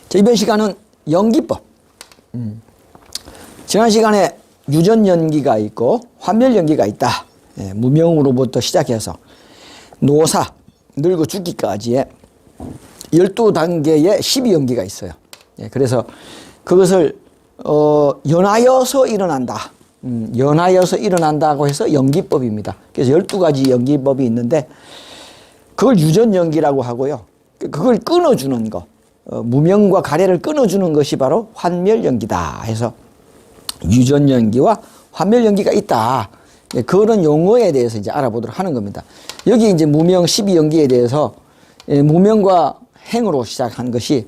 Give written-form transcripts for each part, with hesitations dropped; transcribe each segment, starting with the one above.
자, 이번 시간은 연기법. 지난 시간에 유전연기가 있고 환멸연기가 있다. 예, 무명으로부터 시작해서 노사, 늙어 죽기까지의 12단계의 12연기가 있어요. 예, 그래서 그것을 연하여서 일어난다. 연하여서 일어난다고 해서 연기법입니다. 그래서 12가지 연기법이 있는데 그걸 유전연기라고 하고요. 그걸 끊어주는 거, 무명과 가래를 끊어주는 것이 바로 환멸연기다 해서 유전연기와 환멸연기가 있다. 그런 용어에 대해서 이제 알아보도록 하는 겁니다. 여기 이제 무명 12연기에 대해서 무명과 행으로 시작한 것이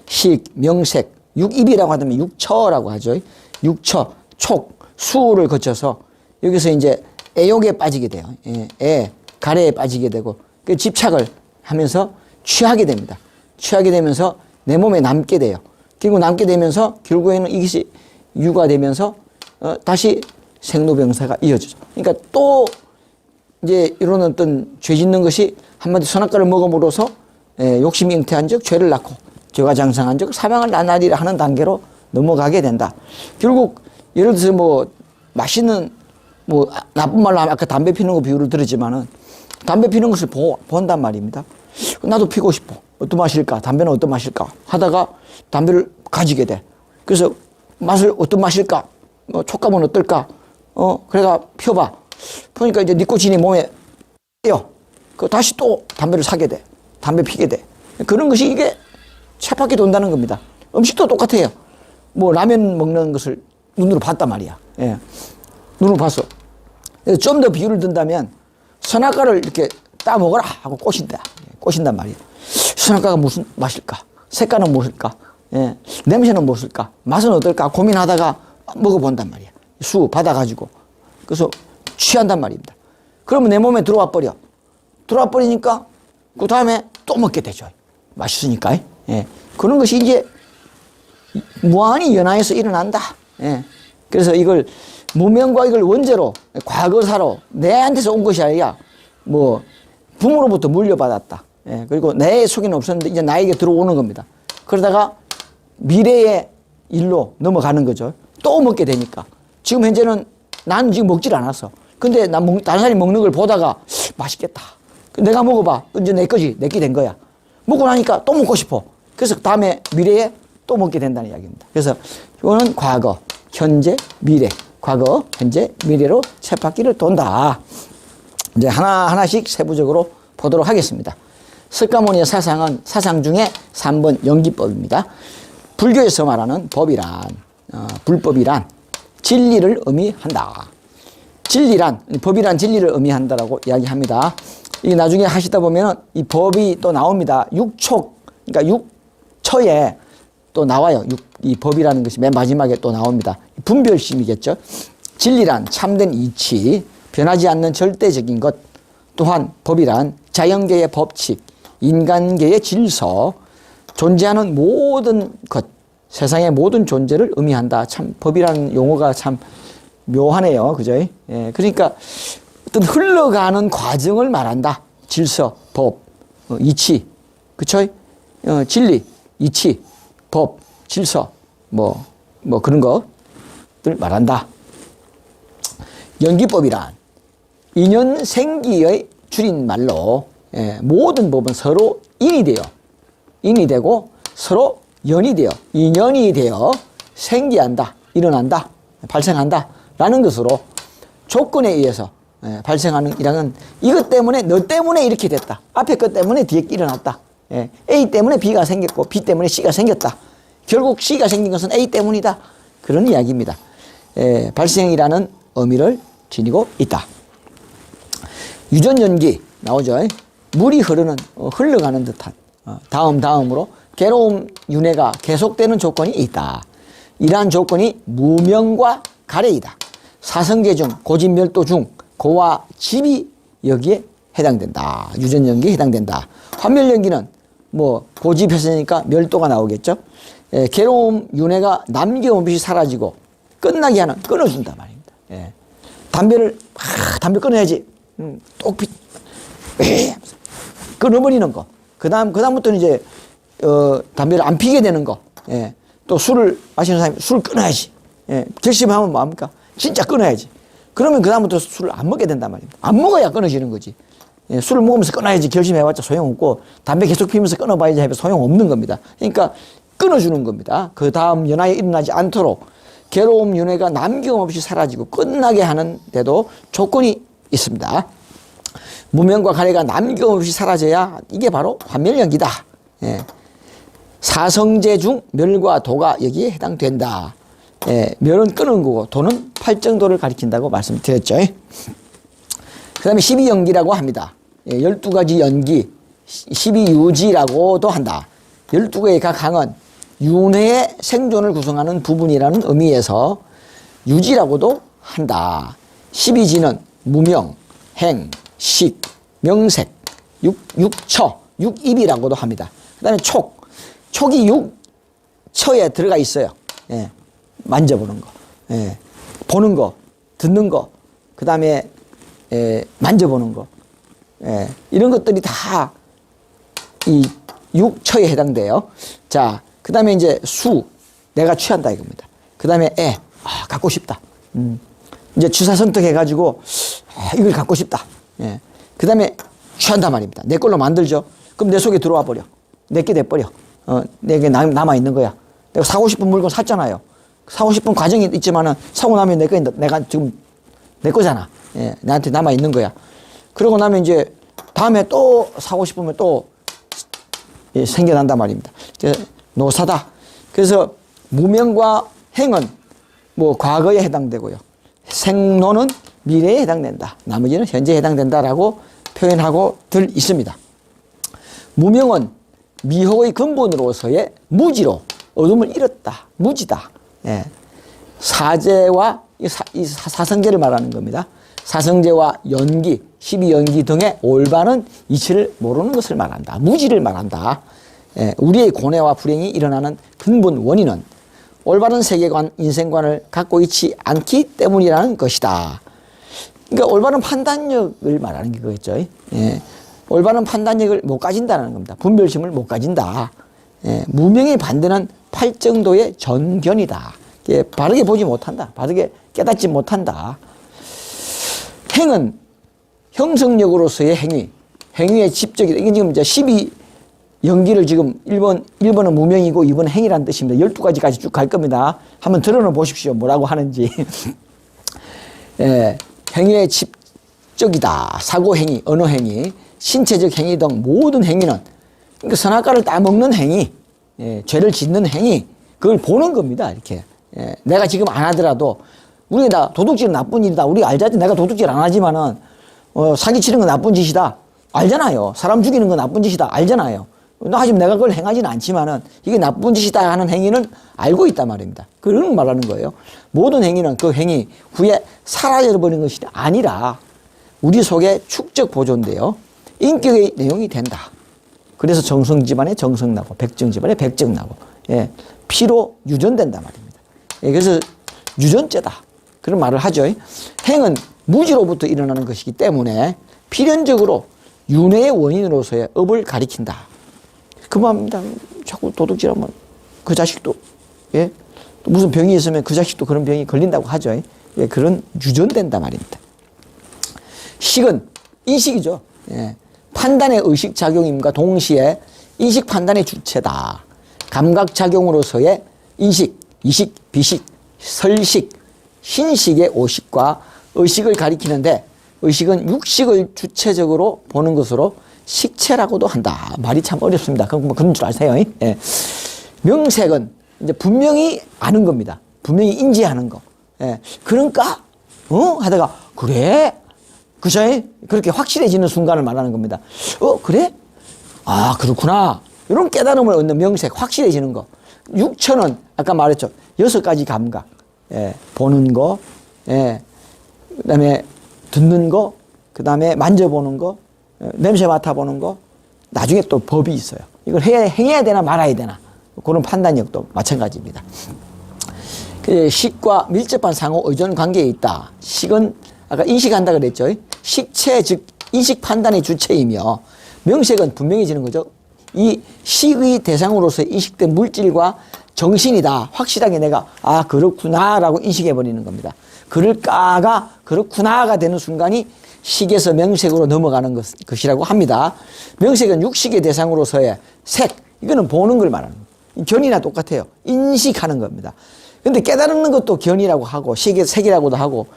식, 명색, 육입이라고 하면 육처라고 하죠. 육처, 촉, 수를 거쳐서 여기서 이제 애욕에 빠지게 돼요. 가래에 빠지게 되고 그 집착을 하면서 취하게 됩니다. 취하게 되면서 내 몸에 남게 돼요. 그리고 남게 되면서 결국에는 이것이 유가 되면서 다시 생로병사가 이어지죠. 그러니까 또 이제 이런 어떤 죄 짓는 것이 한마디 선악과를 먹음으로써 욕심이 잉태한 적 죄를 낳고 죄가 장성한 적 사망을 낳나리라 하는 단계로 넘어가게 된다. 결국 예를 들어서 뭐 맛있는 뭐 나쁜 말로 하면 아까 담배 피는 거 비유를 들었지만은 담배 피는 것을 본단 말입니다. 나도 피고 싶어. 어떤 맛일까? 담배는 어떤 맛일까? 하다가 담배를 가지게 돼. 그래서 맛을 어떤 맛일까? 촉감은 어떨까? 그래가 펴봐. 보니까 이제 니코틴이 몸에 떼요. 다시 또 담배를 사게 돼. 담배 피게 돼. 그런 것이 이게 쳇바퀴 돈다는 겁니다. 음식도 똑같아요. 뭐 라면 먹는 것을 눈으로 봤단 말이야. 예. 눈으로 봤어. 좀 더 비유를 든다면 선악과를 이렇게 따먹어라 하고 꼬신다. 꼬신단 말이야. 선악과가 무슨 맛일까? 색깔은 무엇일까? 예. 냄새는 무엇일까? 맛은 어떨까? 고민하다가 먹어본단 말이야. 수 받아가지고. 그래서 취한단 말입니다. 그러면 내 몸에 들어와 버려. 들어와 버리니까 그 다음에 또 먹게 되죠. 맛있으니까. 예. 그런 것이 이제 무한히 연하에서 일어난다. 예. 그래서 이걸 무명과 이걸 원죄로 과거사로 내한테서 온 것이 아니라 뭐 부모로부터 물려받았다. 예. 그리고 내 속에는 없었는데 이제 나에게 들어오는 겁니다. 그러다가 미래의 일로 넘어가는 거죠. 또 먹게 되니까. 지금 현재는 나는 지금 먹질 않았어. 근데 다른 사람이 먹는 걸 보다가 맛있겠다. 내가 먹어봐. 이제 내 거지. 내게 된 거야. 먹고 나니까 또 먹고 싶어. 그래서 다음에 미래에 또 먹게 된다는 이야기입니다. 그래서 이거는 과거, 현재, 미래. 과거, 현재, 미래로 쳇바퀴를 돈다. 이제 하나하나씩 세부적으로 보도록 하겠습니다. 석가모니의 사상은 사상 중에 3번 연기법입니다. 불교에서 말하는 법이란, 불법이란 진리를 의미한다. 진리란, 법이란 진리를 의미한다라고 이야기합니다. 이게 나중에 하시다 보면은 이 법이 또 나옵니다. 육촉, 그러니까 육처에 또 나와요. 이 법이라는 것이 맨 마지막에 또 나옵니다. 분별심이겠죠. 진리란 참된 이치, 변하지 않는 절대적인 것, 또한 법이란 자연계의 법칙, 인간계의 질서, 존재하는 모든 것, 세상의 모든 존재를 의미한다. 참 법이라는 용어가 참 묘하네요. 그죠? 예, 그러니까 어떤 흘러가는 과정을 말한다. 질서, 법, 이치, 그쵸? 진리, 이치, 법, 질서, 뭐 그런 것들 말한다. 연기법이란 인연생기의 줄임말로 모든 법은 서로 인이 되고 서로 연이 되어 인연이 되어 생기한다, 일어난다, 발생한다 라는 것으로 조건에 의해서 발생하는 이라는 이것 때문에 너 때문에 이렇게 됐다. 앞에 것 때문에 뒤에 일어났다. A 때문에 B가 생겼고 B 때문에 C가 생겼다. 결국 C가 생긴 것은 A 때문이다. 그런 이야기입니다. 발생이라는 의미를 지니고 있다. 유전연기 나오죠. 물이 흘러가는 듯한 다음으로 괴로움 윤회가 계속되는 조건이 있다. 이러한 조건이 무명과 가래이다. 사성제 중 고집멸도 중 고와 집이 여기에 해당된다. 유전연기에 해당된다. 환멸연기는 뭐 고집했으니까 멸도가 나오겠죠. 괴로움 윤회가 남김없이 사라지고 끝나게 하는 끊어준단 말입니다. 담배 끊어야지. 끊어버리는 거. 그다음부터는 이제 담배를 안 피게 되는 거. 예. 또 술을 마시는 사람이 술을 끊어야지. 예. 결심하면 뭐합니까? 진짜 끊어야지. 그러면 그다음부터 술을 안 먹게 된단 말입니다. 안 먹어야 끊어지는 거지. 예. 술을 먹으면서 끊어야지 결심해봤자 소용없고 담배 계속 피면서 끊어봐야지 해도 소용없는 겁니다. 그러니까 끊어주는 겁니다. 그 다음 연하에 일어나지 않도록 괴로움, 윤회가 남김없이 사라지고 끝나게 하는 데도 조건이 있습니다. 무명과 가래가 남김없이 사라져야 이게 바로 환멸연기다. 예. 사성제 중 멸과 도가 여기에 해당된다. 예. 멸은 끄는 거고 도는 팔정도를 가리킨다고 말씀드렸죠. 그 다음에 12연기라고 합니다. 예. 12가지 연기, 12유지라고도 한다. 12개의 각 항은 윤회의 생존을 구성하는 부분이라는 의미에서 유지라고도 한다. 12지는 무명, 행, 식, 명색, 육처, 육입이라고도 합니다. 그 다음에 촉. 촉이 육처에 들어가 있어요. 예. 만져보는 거. 예. 보는 거, 듣는 거, 그 다음에 만져보는 거. 예. 이런 것들이 다 이 육처에 해당돼요. 자, 그 다음에 이제 수, 내가 취한다 이겁니다. 그 다음에 갖고 싶다. 이제 취사 선택해가지고, 이걸 갖고 싶다. 예. 그 다음에 취한단 말입니다. 내 걸로 만들죠. 그럼 내 속에 들어와 버려. 내게 돼버려. 내게 남아있는 거야. 내가 사고 싶은 물건 샀잖아요. 사고 싶은 과정이 있지만은 사고 나면 내가 지금 내 거잖아. 예. 나한테 남아있는 거야. 그러고 나면 이제 다음에 또 사고 싶으면 또 생겨난단 말입니다. 노사다. 그래서 무명과 행은 뭐 과거에 해당되고요. 생노는 미래에 해당된다. 나머지는 현재에 해당된다라고 표현하고 들 있습니다. 무명은 미혹의 근본으로서의 무지로 어둠을 잃었다. 무지다. 예. 사제와 이 사성제를 말하는 겁니다. 사성제와 연기, 12연기 등의 올바른 이치를 모르는 것을 말한다. 무지를 말한다. 예, 우리의 고뇌와 불행이 일어나는 근본 원인은 올바른 세계관, 인생관을 갖고 있지 않기 때문이라는 것이다. 그러니까 올바른 판단력을 말하는 게 그거겠죠. 예, 올바른 판단력을 못 가진다는 겁니다. 분별심을 못 가진다. 예, 무명의 반대는 팔정도의 전견이다. 예, 바르게 보지 못한다. 바르게 깨닫지 못한다. 행은 형성력으로서의 행위, 행위의 집적이다. 이게 지금 이제 12연기를 지금 1번은 무명이고 2번은 행위라는 뜻입니다. 12가지까지 쭉 갈 겁니다. 한번 들어는 보십시오. 뭐라고 하는지. 예, 행위의 집적이다. 사고행위, 언어행위, 신체적 행위 등 모든 행위는 그러니까 선악과를 따먹는 행위, 예, 죄를 짓는 행위, 그걸 보는 겁니다. 이렇게. 예, 내가 지금 안 하더라도 우리가 다 도둑질은 나쁜 일이다. 우리가 알잖아. 내가 도둑질 안 하지만은 사기치는 건 나쁜 짓이다. 알잖아요. 사람 죽이는 건 나쁜 짓이다. 알잖아요. 하지만 내가 그걸 행하지는 않지만은 이게 나쁜 짓이다 하는 행위는 알고 있단 말입니다. 그런 말하는 거예요. 모든 행위는 그 행위 후에 사라져버린 것이 아니라 우리 속에 축적 보존돼요. 인격의 내용이 된다. 그래서 정성 집안에 정성 나고 백정 집안에 백정 나고, 예, 피로 유전된단 말입니다. 예, 그래서 유전죄다. 그런 말을 하죠. 행은 무지로부터 일어나는 것이기 때문에 필연적으로 윤회의 원인으로서의 업을 가리킨다. 그만입니다. 자꾸 도둑질하면 그 자식도, 예, 또 무슨 병이 있으면 그 자식도 그런 병이 걸린다고 하죠. 예, 그런 유전된다 말입니다. 식은 인식이죠. 예, 판단의 의식작용임과 동시에 인식 판단의 주체다. 감각작용으로서의 인식, 이식, 비식, 설식, 신식의 오식과 의식을 가리키는데 의식은 육식을 주체적으로 보는 것으로 식체라고도 한다. 말이 참 어렵습니다. 그런 줄 아세요? 예. 명색은 이제 분명히 아는 겁니다. 분명히 인지하는 거. 예. 그러니까 하다가 그래? 그죠? 그렇게 확실해지는 순간을 말하는 겁니다. 그래? 아, 그렇구나. 이런 깨달음을 얻는 명색, 확실해지는 거. 육처는 아까 말했죠. 6가지 감각. 예, 보는 거, 예, 그 다음에 듣는 거, 그 다음에 만져보는 거, 냄새 맡아보는 거, 나중에 또 법이 있어요. 이걸 행해야 되나 말아야 되나. 그런 판단력도 마찬가지입니다. 식과 밀접한 상호 의존 관계에 있다. 식은 아까 인식한다 그랬죠. 식체, 즉 인식 판단의 주체이며 명색은 분명해지는 거죠. 이 식의 대상으로서 인식된 물질과 정신이다. 확실하게 내가 아 그렇구나라고 인식해버리는 겁니다. 그를 까가 그렇구나가 되는 순간이 식에서 명색으로 넘어가는 것이라고 합니다. 명색은 육식의 대상으로서의 색, 이거는 보는 걸 말하는 거예요. 견이나 똑같아요. 인식하는 겁니다. 근데 깨달는 것도 견이라고 하고 색이라고도 하고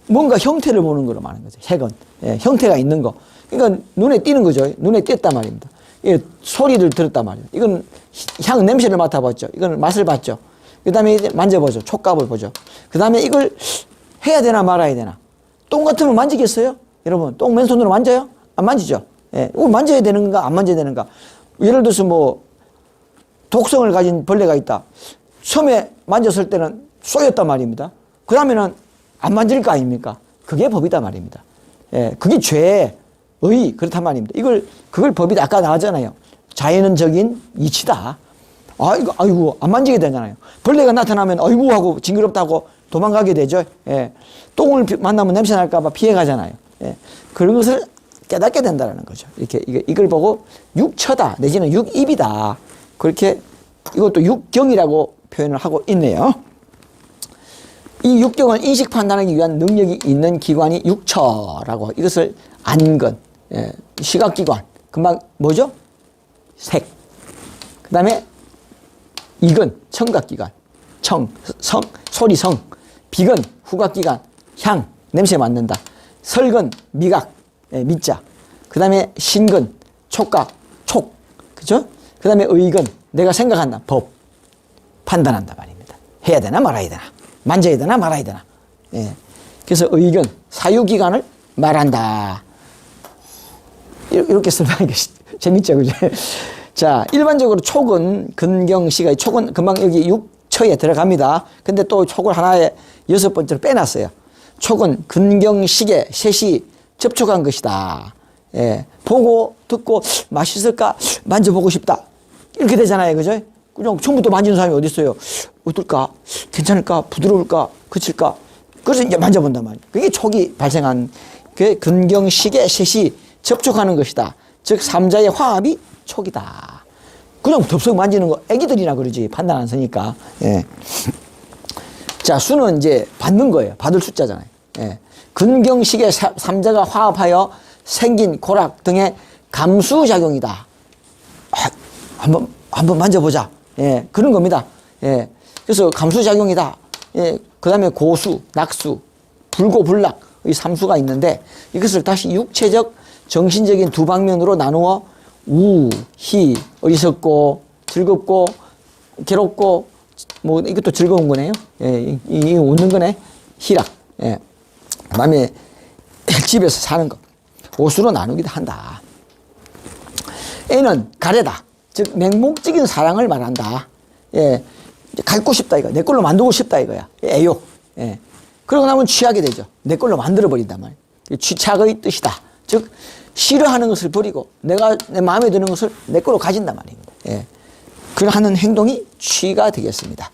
뭔가 형태를 보는 거로 말하는 거죠. 색은 예, 형태가 있는 거. 그러니까 눈에 띄는 거죠. 눈에 띄었단 말입니다. 예, 소리를 들었단 말이에요. 이건 향 냄새를 맡아봤죠. 이건 맛을 봤죠. 그 다음에 이제 만져보죠. 촉감을 보죠. 그 다음에 이걸 해야 되나 말아야 되나. 똥 같으면 만지겠어요? 여러분 똥 맨손으로 만져요? 안 만지죠. 예, 이걸 만져야 되는가 안 만져야 되는가. 예를 들어서 뭐 독성을 가진 벌레가 있다. 처음에 만졌을 때는 쏘였단 말입니다. 그 다음에는 안 만질 거 아닙니까? 그게 법이다 말입니다. 예, 그게 죄의 그렇단 말입니다. 그걸 법이 아까 나왔잖아요. 자연적인 이치다. 아이고, 안 만지게 되잖아요. 벌레가 나타나면 아이고 하고 징그럽다고 도망가게 되죠. 예, 똥을 만나면 냄새 날까봐 피해 가잖아요. 예, 그런 것을 깨닫게 된다는 거죠. 이걸 보고 육처다, 내지는 육입이다. 그렇게 이것도 육경이라고 표현을 하고 있네요. 이 육경은 인식 판단하기 위한 능력이 있는 기관이 육처라고 이것을 안건, 예, 시각기관, 금방 뭐죠? 색. 그 다음에 이건 청각기관, 소리성, 비건 후각기관, 향, 냄새 맡는다. 설건, 미각, 예, 미자. 그 다음에 신건, 촉각, 촉. 그죠? 그 다음에 의건, 내가 생각한다. 법. 판단한다 말입니다. 해야 되나 말아야 되나. 만져야 되나 말아야 되나. 예. 그래서 의견, 사유기관을 말한다. 이렇게 설명하는 게 재밌죠, 그죠? 자, 일반적으로 촉은 근경시가, 촉은 금방 여기 육처에 들어갑니다. 근데 또 촉을 하나에 6번째로 빼놨어요. 촉은 근경식에 셋이 접촉한 것이다. 예. 보고, 듣고, 맛있을까? 만져보고 싶다. 이렇게 되잖아요, 그죠? 그냥 처음부터 만지는 사람이 어디 있어요? 어떨까? 괜찮을까? 부드러울까? 그칠까? 그래서 이제 만져본단 말이에요. 그게 촉이 발생한 그 근경식의 셋이 접촉하는 것이다. 즉 삼자의 화합이 촉이다. 그냥 덥석 만지는 거 애기들이나 그러지 판단 안 서니까. 예. 자, 수는 이제 받는 거예요. 받을 숫자잖아요. 예. 근경식의 삼자가 화합하여 생긴 고락 등의 감수작용이다. 한번 만져보자. 예, 그런 겁니다. 예, 그래서 감수작용이다. 예, 그 다음에 고수, 낙수, 불고불락, 이 삼수가 있는데 이것을 다시 육체적, 정신적인 두 방면으로 나누어 우, 희, 어리석고, 즐겁고, 괴롭고, 뭐 이것도 즐거운 거네요. 예, 이 웃는 거네. 희락. 예, 그 다음에 집에서 사는 것. 오수로 나누기도 한다. N은 가래다. 즉 맹목적인 사랑을 말한다. 예, 갖고 싶다 이거. 내 걸로 만들고 싶다 이거야. 애욕. 예. 그러고 나면 취하게 되죠. 내 걸로 만들어 버린단 말이야. 취착의 뜻이다. 즉 싫어하는 것을 버리고 내가 내 마음에 드는 것을 내 걸로 가진단 말입니다. 예. 그 하는 행동이 취가 되겠습니다.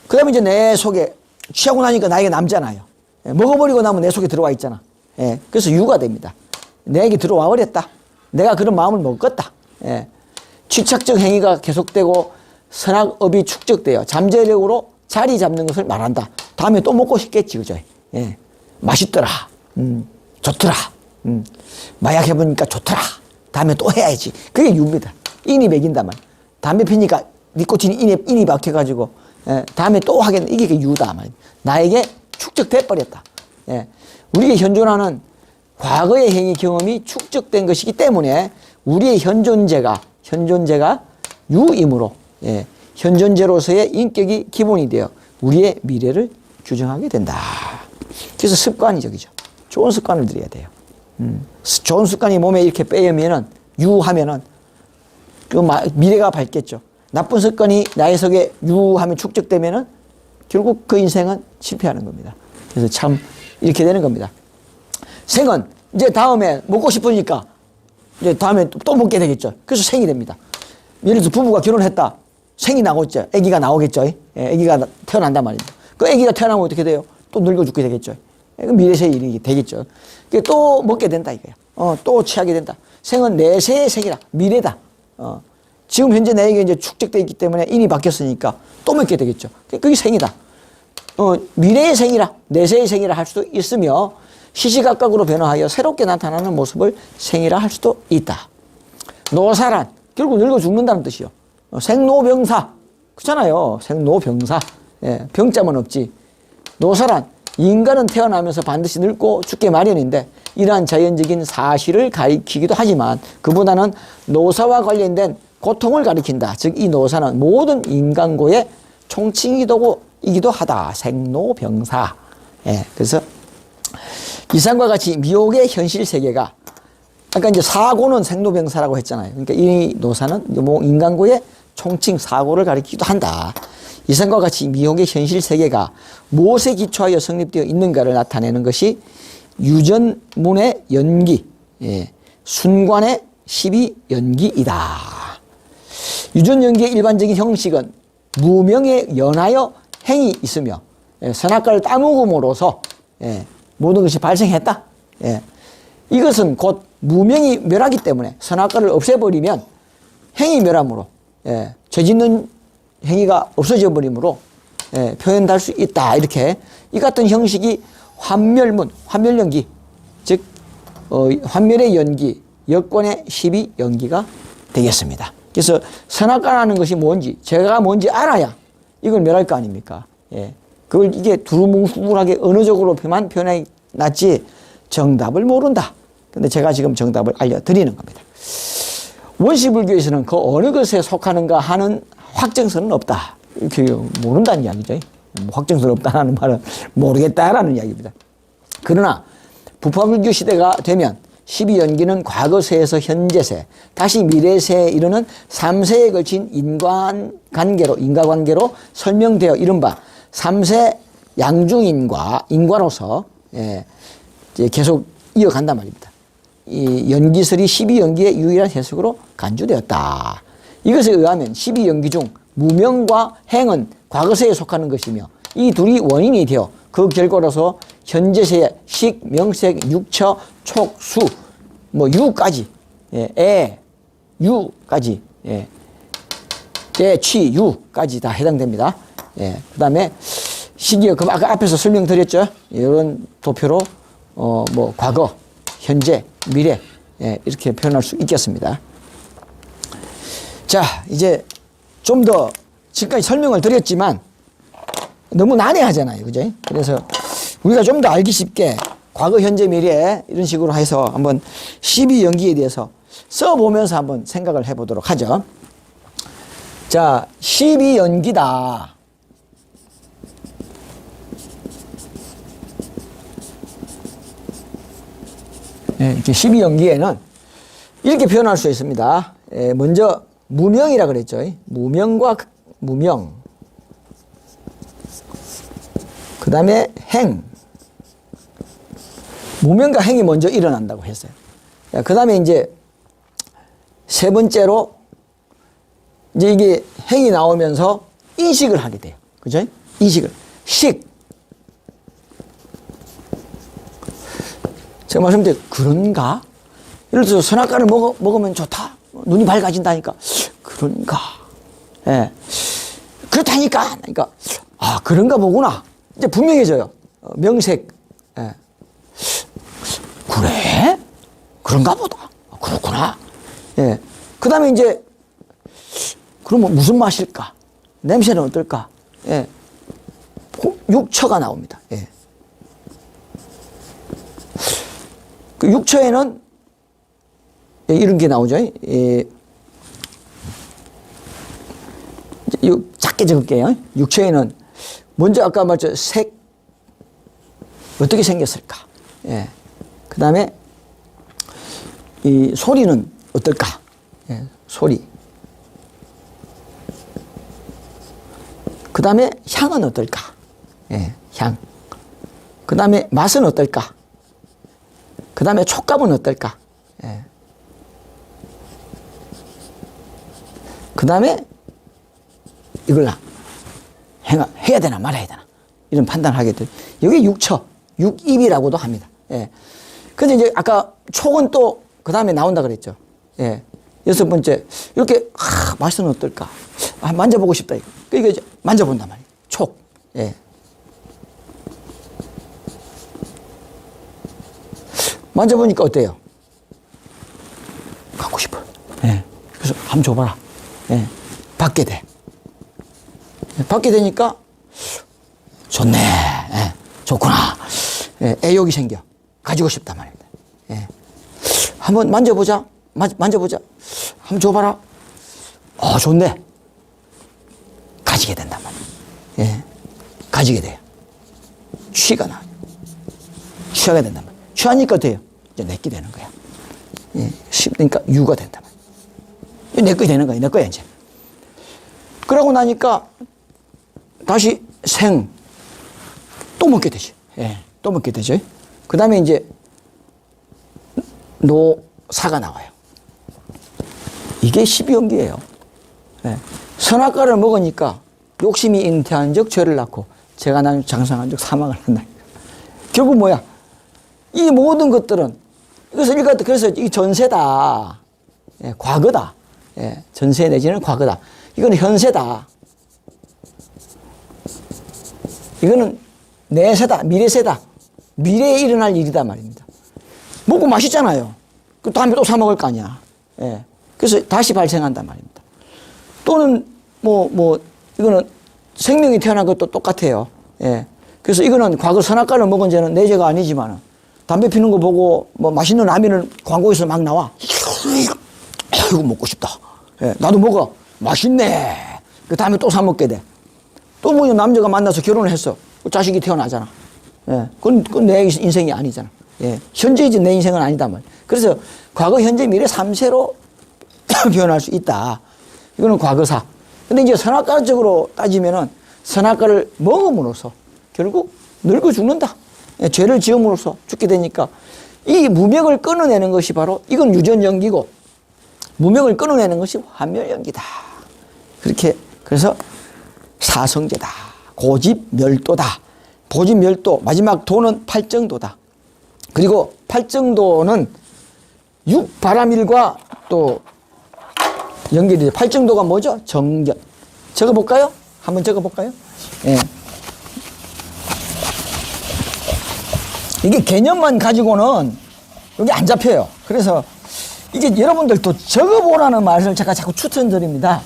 그 다음에 이제 내 속에 취하고 나니까 나에게 남잖아요. 예. 먹어버리고 나면 내 속에 들어와 있잖아. 예. 그래서 유가 됩니다. 내게 들어와 버렸다. 내가 그런 마음을 먹었다. 예. 취착적 행위가 계속되고 선악업이 축적되어 잠재력으로 자리 잡는 것을 말한다. 다음에 또 먹고 싶겠지, 그죠? 예. 맛있더라. 좋더라. 마약 해보니까 좋더라. 다음에 또 해야지. 그게 유입니다. 인이 먹인단 말이야. 담배 피니까 니코틴이 인이 박혀가지고, 예. 다음에 또 하겠네. 이게 유다 말이야. 나에게 축적돼 버렸다. 예. 우리의 현존하는 과거의 행위 경험이 축적된 것이기 때문에 우리의 현존제가 유이므로, 예, 현존제로서의 인격이 기본이 되어 우리의 미래를 규정하게 된다. 그래서 습관이적이죠. 좋은 습관을 들여야 돼요. 좋은 습관이 몸에 이렇게 빼면은 유하면은 그 미래가 밝겠죠. 나쁜 습관이 나의 속에 유하면 축적되면은 결국 그 인생은 실패하는 겁니다. 그래서 참 이렇게 되는 겁니다. 생은 이제 다음에 먹고 싶으니까 이제 다음에 또 먹게 되겠죠. 그래서 생이 됩니다. 예를 들어서 부부가 결혼했다. 생이 나오겠죠. 아기가 나오겠죠. 예, 아기가 태어난단 말입니다. 그 아기가 태어나면 어떻게 돼요? 또 늙어 죽게 되겠죠. 그 미래세의 일이 되겠죠. 또 먹게 된다 이거예요. 또 취하게 된다. 생은 내세의 생이다. 미래다. 지금 현재 내에게 이제 축적되어 있기 때문에 인이 바뀌었으니까 또 먹게 되겠죠. 그게 생이다. 미래의 생이라, 내세의 생이라 할 수도 있으며 시시각각으로 변화하여 새롭게 나타나는 모습을 생이라 할 수도 있다. 노사란 결국 늙어 죽는다는 뜻이요. 생로병사 그렇잖아요. 생로병사. 예, 병자만 없지. 노사란 인간은 태어나면서 반드시 늙고 죽게 마련인데 이러한 자연적인 사실을 가리키기도 하지만 그보다는 노사와 관련된 고통을 가리킨다. 즉 이 노사는 모든 인간고의 총칭이기도 하다. 생로병사. 예, 그래서 이상과 같이 미혹의 현실 세계가 아까 이제 사고는 생로병사라고 했잖아요. 그러니까 이 노사는 인간고의 총칭 사고를 가리키기도 한다. 이상과 같이 미혹의 현실 세계가 무엇에 기초하여 성립되어 있는가를 나타내는 것이 유전문의 연기, 예, 순관의 12연기이다. 유전연기의 일반적인 형식은 무명에 연하여 행이 있으며 선악과를 따먹음으로써 모든 것이 발생했다. 이것은 곧 무명이 멸하기 때문에 선악과를 없애버리면 행이 멸함으로 죄 짓는 행위가 없어져 버리므로 표현할 수 있다. 이렇게 이 같은 형식이 환멸문, 환멸연기, 즉 환멸의 연기, 여권의 12연기가 되겠습니다. 그래서 선악과라는 것이 뭔지, 죄가 뭔지 알아야 이걸 멸할 거 아닙니까? 그걸 이게 두루뭉술하게 언어적으로만 표현해 놨지 정답을 모른다. 근데 제가 지금 정답을 알려드리는 겁니다. 원시불교에서는 그 어느 것에 속하는가 하는 확정선은 없다. 이렇게 모른다는 이야기죠. 확정선 없다는 말은 모르겠다라는 이야기입니다. 그러나 부파불교 시대가 되면 12연기는 과거세에서 현재세, 다시 미래세에 이르는 3세에 걸친 인과관계로 설명되어 이른바 3세 양중인과로서 계속 이어간단 말입니다. 이 연기설이 12연기의 유일한 해석으로 간주되었다. 이것에 의하면 12연기 중 무명과 행은 과거세에 속하는 것이며 이 둘이 원인이 되어 그 결과로서 현재세의 식, 명색, 육처, 촉, 수, 유까지, 유까지, 취, 유까지 다 해당됩니다. 그 다음에 시기요. 그럼 아까 앞에서 설명드렸죠. 이런 도표로 과거, 현재, 미래 이렇게 표현할 수 있겠습니다. 자, 이제 좀 더 지금까지 설명을 드렸지만 너무 난해하잖아요. 그죠? 그래서 우리가 좀 더 알기 쉽게 과거, 현재, 미래 이런 식으로 해서 한번 12연기에 대해서 써보면서 한번 생각을 해보도록 하죠. 자, 12연기다. 이렇게 12연기에는 이렇게 표현할 수 있습니다. 먼저 무명이라 그랬죠. 무명과 무명. 그 다음에 행. 무명과 행이 먼저 일어난다고 했어요. 그 다음에 이제 세 번째로 이제 이게 행이 나오면서 인식을 하게 돼요. 그죠? 인식을. 식. 제가 말씀드린 그런가? 예를 들어서 선악과를 먹으면 좋다. 눈이 밝아진다니까. 그런가? 그렇다니까. 그러니까 그런가 보구나. 이제 분명해져요. 명색. 그래? 그런가 보다. 그렇구나. 그 다음에 이제 그러면 무슨 맛일까? 냄새는 어떨까? 육처가 나옵니다. 그 육처에는 이런 게 나오죠. 작게 적을게요. 육처에는 먼저 아까 말했죠. 색 어떻게 생겼을까? 그 다음에 이 소리는 어떨까? 소리. 그 다음에 향은 어떨까? 향. 그 다음에 맛은 어떨까? 그 다음에 촉감은 어떨까? 그 다음에 이걸 해야 되나 말아야 되나 이런 판단을 하게 돼요. 이게 육처, 육입이라고도 합니다. 근데 이제 아까 촉은 또 그 다음에 나온다 그랬죠. 여섯 번째, 이렇게, 맛은 어떨까? 만져보고 싶다. 이거 이제 만져본단 말이에요. 촉. 예. 만져보니까 어때요? 갖고 싶어. 예. 그래서 한번 줘봐라. 예. 받게 돼. 받게 되니까 좋네. 예. 좋구나. 예. 애욕이 생겨. 가지고 싶단 말입니다. 예. 한번 만져보자. 만져보자. 한번 줘봐라. 좋네. 가지게 된단 말이에요. 예. 가지게 돼요. 취가 나요. 취하게 된단 말이에요. 취하니까 돼요. 이제 내게 되는 거야. 예. 그러니까 유가 된단 말이에요. 내 거 되는 거야. 내 거야, 이제. 그러고 나니까 다시 또 먹게 되지. 예. 또 먹게 되죠. 그 다음에 이제 노사가 나와요. 이게 12연기예요. 예. 선악과를 먹으니까 욕심이 잉태한 적 죄를 낳고 죄가 난 장성한 적 사망을 한다. 결국 뭐야? 이 모든 것들은 그래서 이 전세다. 예, 과거다. 예, 전세 내지는 과거다. 이거는 현세다. 이거는 내세다. 미래세다. 미래에 일어날 일이다 말입니다. 먹고 맛있잖아요. 그 다음에 또 사 먹을 거 아니야. 예. 그래서 다시 발생한단 말입니다. 또는 이거는 생명이 태어난 것도 똑같아요. 예. 그래서 이거는 과거 선악과를 먹은 죄는 내 죄가 아니지만 담배 피는 거 보고 맛있는 라면을 광고에서 막 나와. 이거 먹고 싶다. 예. 나도 먹어. 맛있네. 그 다음에 또 사 먹게 돼. 또 남자가 만나서 결혼을 했어. 자식이 태어나잖아. 예. 그건 내 인생이 아니잖아. 예. 현재이지 내 인생은 아니다 말. 그래서 과거, 현재, 미래 3세로 표현할 수 있다. 이거는 과거사. 근데 이제 선악과적으로 따지면은 선악과를 먹음으로써 결국 늙어 죽는다. 예, 죄를 지음으로써 죽게 되니까 이 무명을 끊어내는 것이 바로 이건 유전연기고 무명을 끊어내는 것이 환멸연기다. 그래서 사성제다. 고집멸도다. 고집멸도 마지막 도는 팔정도다. 그리고 팔정도는 육바람일과 또 연결이 돼요. 팔정도가 뭐죠? 정견. 적어볼까요? 한번 적어볼까요? 예. 이게 개념만 가지고는 여기 안 잡혀요. 그래서 이게 여러분들도 적어보라는 말을 제가 자꾸 추천드립니다.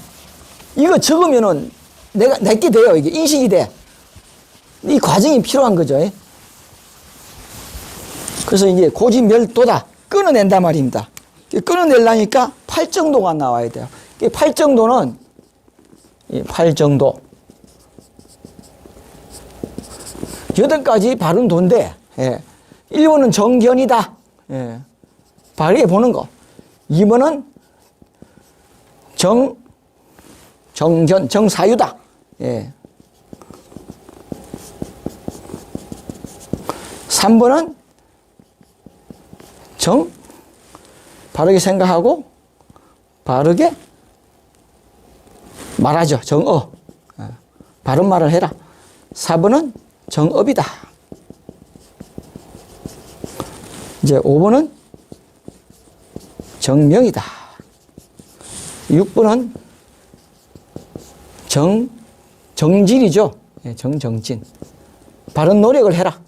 이거 적으면은 내게 돼요. 이게 인식이 돼. 이 과정이 필요한 거죠. 그래서 이제 고집멸도다. 끊어낸단 말입니다. 끊어내려니까 팔정도가 나와야 돼요. 팔정도는, 팔정도. 8가지 바른 도인데, 1번은 정견이다. 바르게 보는 거. 2번은 정견, 정사유다. 3번은 바르게 생각하고 바르게 말하죠. 정어. 바른 말을 해라. 4번은 정업이다. 이제 5번은 정명이다. 6번은 정진이죠. 정진. 바른 노력을 해라.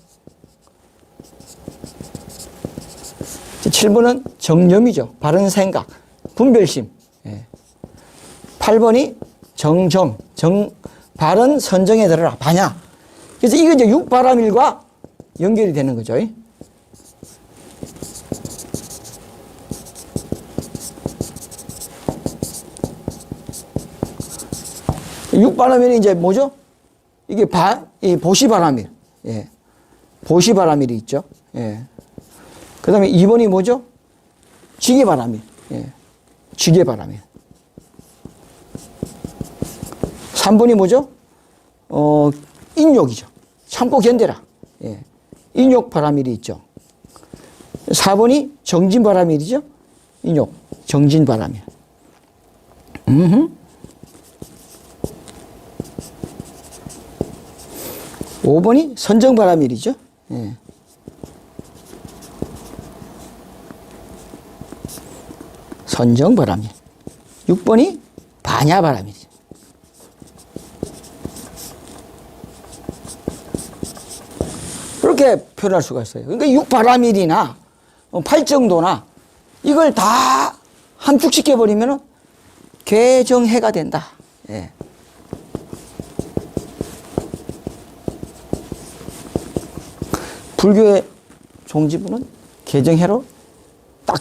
7번은 정념이죠. 바른 생각, 분별심. 8번이 정정, 바른 선정에 들어라. 반야. 그래서 이게 이제 육바람일과 연결이 되는 거죠. 육바람일이 이제 뭐죠? 이게 보시바람일. 보시바람일이 있죠. 그 다음에 2번이 뭐죠? 지게바람일. 지게바람일. 3번이 뭐죠? 인욕이죠. 참고 견뎌라. 인욕바람일이 있죠. 4번이 정진바람일이죠. 인욕, 정진바람일. 5번이 선정바람일이죠. 선정바람일. 6번이 반야바라밀이죠. 그렇게 표현할 수가 있어요. 그러니까 6바라밀이나 8정도나 이걸 다 함축시켜버리면 개정해가 된다. 예. 불교의 종지부는 개정해로 딱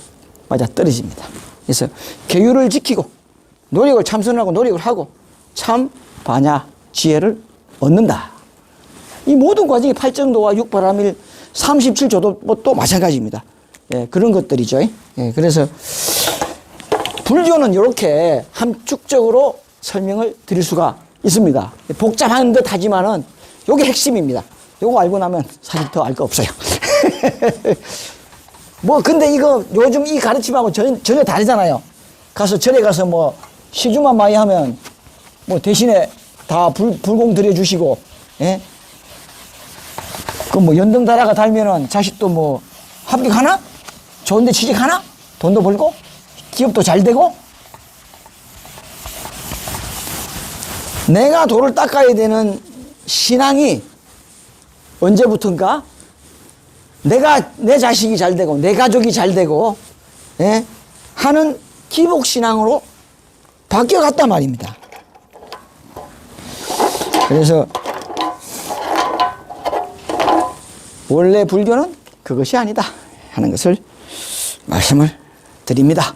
맞아 떨어집니다. 그래서 계율을 지키고 노력을 참선하고 노력을 하고 참 반야 지혜를 얻는다. 이 모든 과정이 8정도와 6바라밀 37조도 또 마찬가지입니다. 예, 그런 것들이죠. 예, 그래서 불교는 이렇게 함축적으로 설명을 드릴 수가 있습니다. 복잡한 듯 하지만은 이게 핵심입니다. 요거 알고 나면 사실 더 알 거 없어요. 뭐 근데 이거 요즘 이 가르침하고 전혀 다르잖아요. 가서 절에 가서 뭐 시주만 많이 하면 뭐 대신에 다 불공 들여주시고, 예? 그 뭐 연등 달아가 달면은 자식도 뭐 합격하나? 좋은데 취직하나? 돈도 벌고 기업도 잘 되고. 내가 도를 닦아야 되는 신앙이 언제부턴가 내 자식이 잘 되고 내 가족이 잘 되고, 예? 하는 기복신앙으로 바뀌어갔단 말입니다. 그래서 원래 불교는 그것이 아니다 하는 것을 말씀을 드립니다.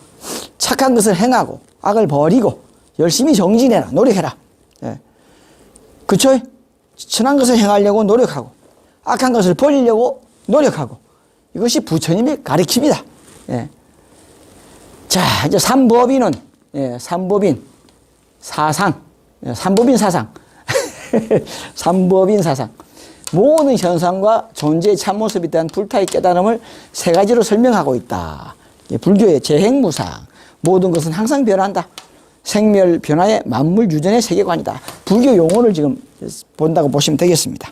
착한 것을 행하고 악을 버리고 열심히 정진해라, 노력해라. 예. 그쵸? 선한 것을 행하려고 노력하고 악한 것을 버리려고 노력하고, 이것이 부처님의 가르침이다. 예. 자, 이제 삼법인은, 예, 삼법인 사상, 예, 삼법인 사상, 삼법인 사상. 모든 현상과 존재의 참모습에 대한 불타의 깨달음을 세 가지로 설명하고 있다. 예, 불교의 재행무상, 모든 것은 항상 변한다. 생멸 변화의 만물 유전의 세계관이다. 불교 용어를 지금 본다고 보시면 되겠습니다.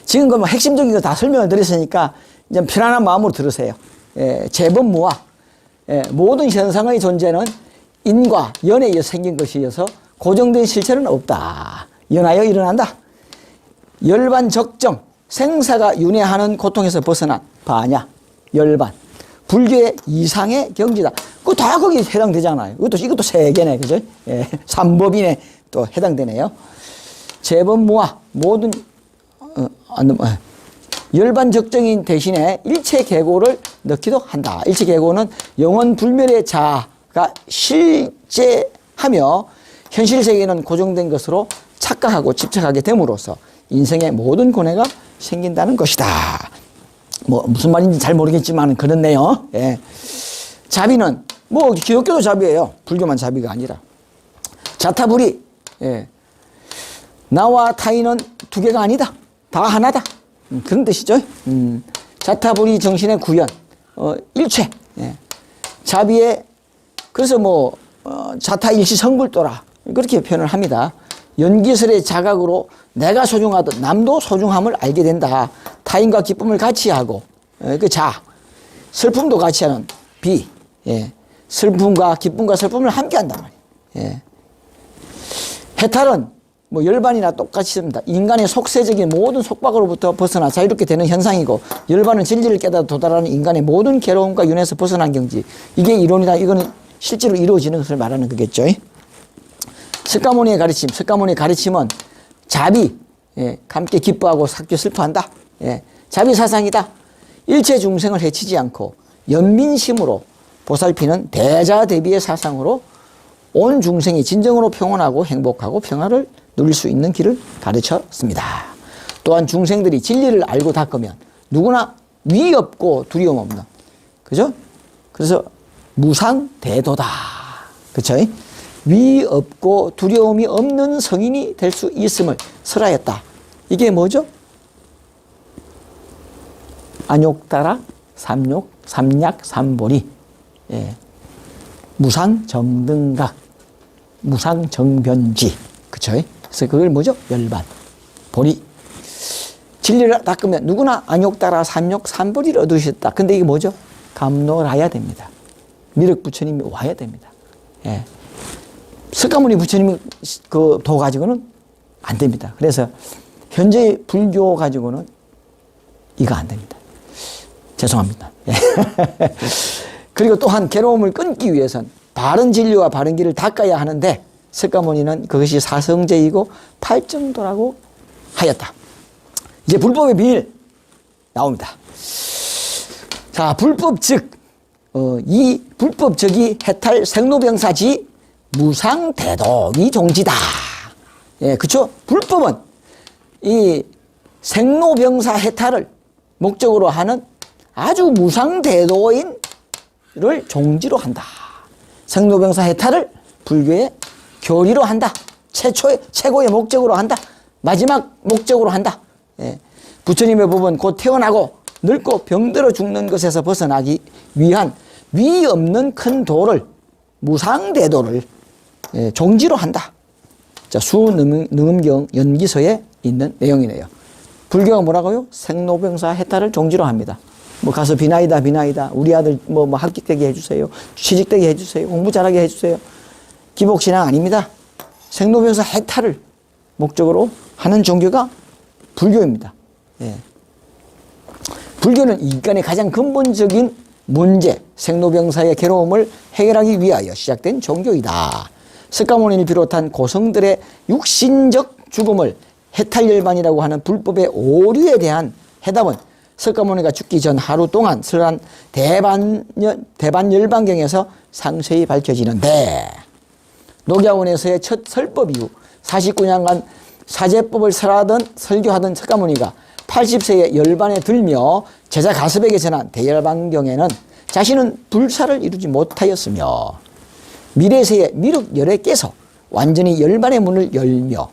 지금 그 뭐 핵심적인 거 다 설명을 드렸으니까 이제 편안한 마음으로 들으세요. 예, 재범무화. 예, 모든 현상의 존재는 인과 연에 의해 생긴 것이어서 고정된 실체는 없다. 연하여 일어난다. 열반 적정, 생사가 윤회하는 고통에서 벗어난 반야, 열반. 불교의 이상의 경지다. 그거 다 거기에 해당되잖아요. 이것도 세 개네, 그죠? 예, 삼법인에 또 해당되네요. 재범무화, 모든, 열반 적정인 대신에 일체 계고를 넣기도 한다. 일체 계고는 영원 불멸의 자가 실제하며 현실 세계는 고정된 것으로 착각하고 집착하게 됨으로써 인생의 모든 고뇌가 생긴다는 것이다. 뭐 무슨 말인지 잘 모르겠지만 그렇네요. 예. 자비는 뭐 기독교도 자비예요. 불교만 자비가 아니라. 자타불이, 예. 나와 타인은 두 개가 아니다. 다 하나다. 그런 뜻이죠. 자타불이 정신의 구현, 일체. 예. 자비의, 그래서 뭐 자타일시 성불도라 그렇게 표현을 합니다. 연기설의 자각으로 내가 소중하듯 남도 소중함을 알게 된다. 타인과 기쁨을 같이 하고, 그 자, 슬픔도 같이 하는 비, 예. 슬픔과 기쁨과 슬픔을 함께 한단 말이에요. 예. 해탈은 뭐 열반이나 똑같이 씁니다. 인간의 속세적인 모든 속박으로부터 벗어나 자유롭게 되는 현상이고, 열반은 진리를 깨닫아 도달하는 인간의 모든 괴로움과 윤에서 벗어난 경지. 이게 이론이다. 이거는 실제로 이루어지는 것을 말하는 거겠죠. 석가모니의 가르침, 석가모니의 가르침은 자비, 예, 함께 기뻐하고 삭혀 슬퍼한다. 예, 자비 사상이다. 일체 중생을 해치지 않고 연민심으로 보살피는 대자대비의 사상으로 온 중생이 진정으로 평온하고 행복하고 평화를 누릴 수 있는 길을 가르쳤습니다. 또한 중생들이 진리를 알고 닦으면 누구나 위 없고 두려움 없는, 그죠? 그래서 무상대도다. 그쵸? 위 없고 두려움이 없는 성인이 될 수 있음을 설하였다. 이게 뭐죠? 안욕따라 삼욕, 삼약, 삼보리. 예. 무상정등각, 무상정변지. 그쵸? 그래서 그걸 뭐죠? 열반, 보리. 진리를 닦으면 누구나 안욕따라 삼욕, 삼보리를 얻으셨다. 근데 이게 뭐죠? 감노라야 됩니다. 미륵 부처님이 와야 됩니다. 예. 석가모니 부처님이 그 도 가지고는 안 됩니다. 그래서 현재 불교 가지고는 이거 안 됩니다. 죄송합니다. 그리고 또한 괴로움을 끊기 위해선 바른 진리와 바른 길을 닦아야 하는데 석가모니는 그것이 사성제이고 팔정도라고 하였다. 이제 불법의 비밀 나옵니다. 자, 불법 즉, 이 불법 즉이 해탈 생로병사지 무상대도이 종지다. 예, 그쵸? 불법은 이 생로병사 해탈을 목적으로 하는 아주 무상대도인을 종지로 한다. 생로병사 해탈을 불교의 교리로 한다. 최고의 목적으로 한다. 마지막 목적으로 한다. 예. 부처님의 법은 곧 태어나고 늙고 병들어 죽는 것에서 벗어나기 위한 위 없는 큰 도를, 무상대도를 종지로 한다. 자, 수능음경 연기서에 있는 내용이네요. 불교가 뭐라고요? 생로병사 해탈을 종지로 합니다. 뭐 가서 비나이다. 우리 아들 뭐 합격되게 해주세요. 취직되게 해주세요. 공부 잘하게 해주세요. 기복신앙 아닙니다. 생로병사 해탈을 목적으로 하는 종교가 불교입니다. 예. 불교는 인간의 가장 근본적인 문제, 생로병사의 괴로움을 해결하기 위하여 시작된 종교이다. 석가모니를 비롯한 고성들의 육신적 죽음을 해탈열반이라고 하는 불법의 오류에 대한 해답은 석가모니가 죽기 전 하루 동안 설한 대반열반경에서 상세히 밝혀지는데, 녹야원에서의 첫 설법 이후 49년간 사제법을 설교하던 석가모니가 80세에 열반에 들며 제자 가섭에게 전한 대열반경에는 자신은 불사를 이루지 못하였으며 미래세에 미륵열에 깨서 완전히 열반의 문을 열며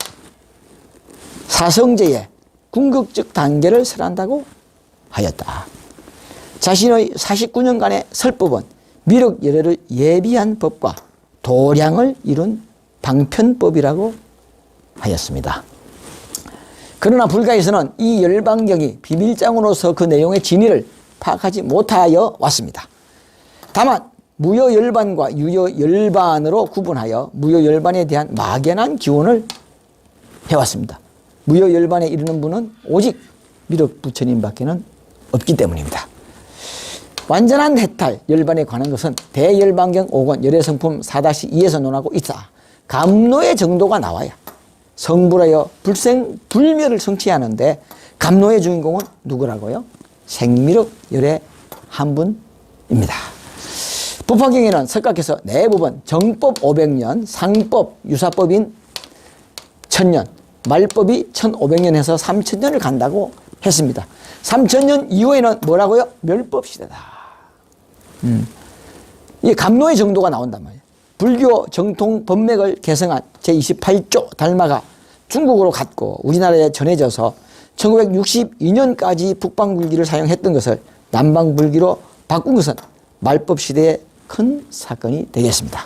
사성제의 궁극적 단계를 설한다고 하였다. 자신의 49년간의 설법은 미륵열애를 예비한 법과 도량을 이룬 방편법이라고 하였습니다. 그러나 불가에서는 이 열반경이 비밀장으로서 그 내용의 진위를 파악하지 못하여 왔습니다. 다만 무여열반과 유여열반으로 구분하여 무여열반에 대한 막연한 기원을 해왔습니다. 무여열반에 이르는 분은 오직 미륵 부처님밖에는 없기 때문입니다. 완전한 해탈 열반에 관한 것은 대열반경 5권 열애성품 4-2에서 논하고 있다. 감노의 정도가 나와야 성불하여 불멸을 성취하는데, 감노의 주인공은 누구라고요? 생미륵 열애 한 분입니다. 법화경에는 석가께서 내 법은 정법 500년, 상법 유사법인 1000년, 말법이 1500년 해서 3000년을 간다고 했습니다. 3000년 이후에는 뭐라고요? 멸법시대다. 이 감노의 정도가 나온단 말이에요. 불교 정통 법맥을 개성한 제28조 달마가 중국으로 갔고 우리나라에 전해져서 1962년까지 북방불기를 사용했던 것을 남방불기로 바꾼 것은 말법시대의 큰 사건이 되겠습니다.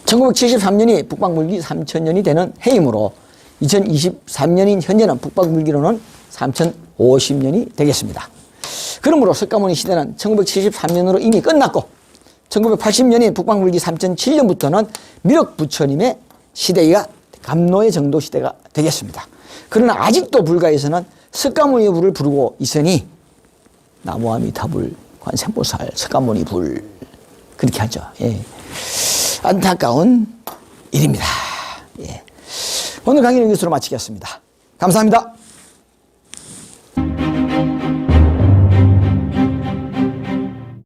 1973년이 북방불기 3000년이 되는 해이므로 2023년인 현재는 북방불기로는 3050년이 되겠습니다. 그러므로 석가모니 시대는 1973년으로 이미 끝났고 1980년인 북방불기 3007년부터는 미륵 부처님의 시대가 감노의 정도 시대가 되겠습니다. 그러나 아직도 불가에서는 석가모니 불을 부르고 있으니 나무아미타불 관세음보살 석가모니 불 그렇게 하죠. 예. 안타까운 일입니다. 예. 오늘 강의는 이것으로 마치겠습니다. 감사합니다.